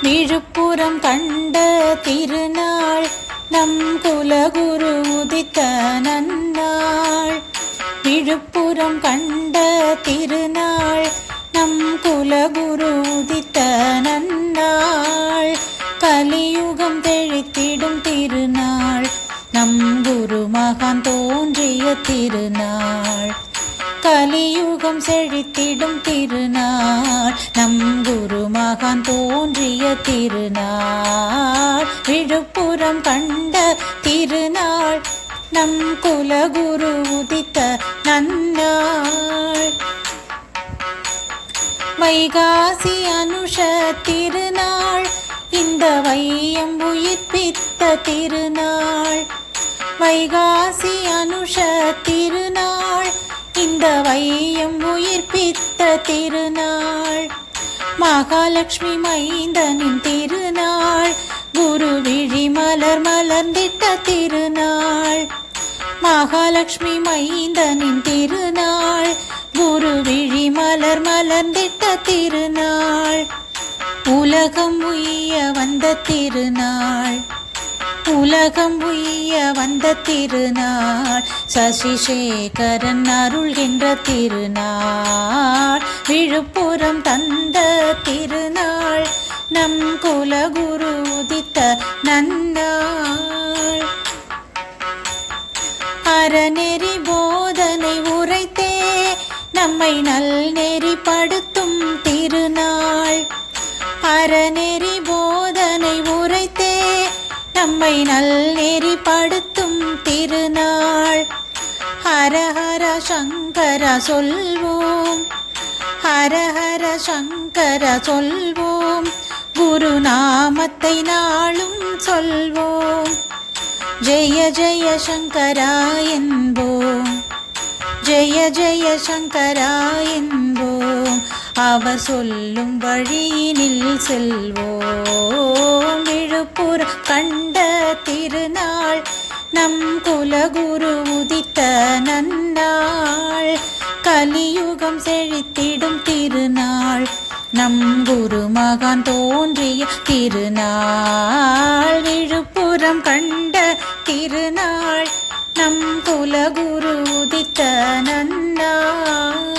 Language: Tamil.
விழுப்புரம் கண்ட திருநாள் நம் குலகுரு உதித்த நன்னாள். விழுப்புரம் கண்ட திருநாள் நம் குலகுரு உதித்த நன்னாள். கலியுகம் தெழித்திடும் திருநாள் நம் குரு மகான் தோன்றிய திருநாள். கலியுகம் செழித்திடும் திருநாள் நம் குரு மகான் தோன்றிய திருநாள். விழுப்புரம் கண்ட திருநாள் நம் குலகுரு உதித்த நன்னாள். வைகாசி அனுஷ திருநாள் இந்த வையம் உயிர்ப்பித்த திருநாள். வைகாசி அனுஷ திருநாள் இந்த வையம் உயிர்ப்பித்த திருநாள். மகாலட்சுமி மைந்தனின் திருநாள் குரு விழி மலர் மலர்ந்திட்ட திருநாள். மகாலட்சுமி மைந்தனின் திருநாள் குரு விழி மலர் மலர்ந்திட்ட திருநாள். உலகம் உய்ய வந்த திருநாள். உலகம் உய்ய வந்த திருநாள். சசிசேகரன் அருள்கின்ற திருநாள். விழுப்புரம் தந்த திருநாள் நம் குலகுரு உதித்த நன்னாள். அறநெறி போதனை உரைத்தே நம்மை நல்நெறிப்படுத்தும் திருநாள். அறநெறி போதனை உரைத்தே நம்மை நல்நெறிப்படுத்தும் திருநாள். ஹரஹர சங்கர சொல்வோம். ஹரஹர சங்கர சொல்வோம். குருநாமத்தை நாளும் சொல்வோம். ஜெய ஜெய சங்கரா என்போம். ஜெய ஜெய சங்கரா என்போம். அவர் சொல்லும் வழியினில் செல்வோம். விழுப்புரம் கண்ட திருநாள் நம் குலகுரு உதித்த நன்னாள். கலியுகம் செழித்திடும் திருநாள் நம் குரு மகான் தோன்றிய திருநாள். விழுப்புரம் கண்ட திருநாள் நம் குலகுரு உதித்த நன்னாள்.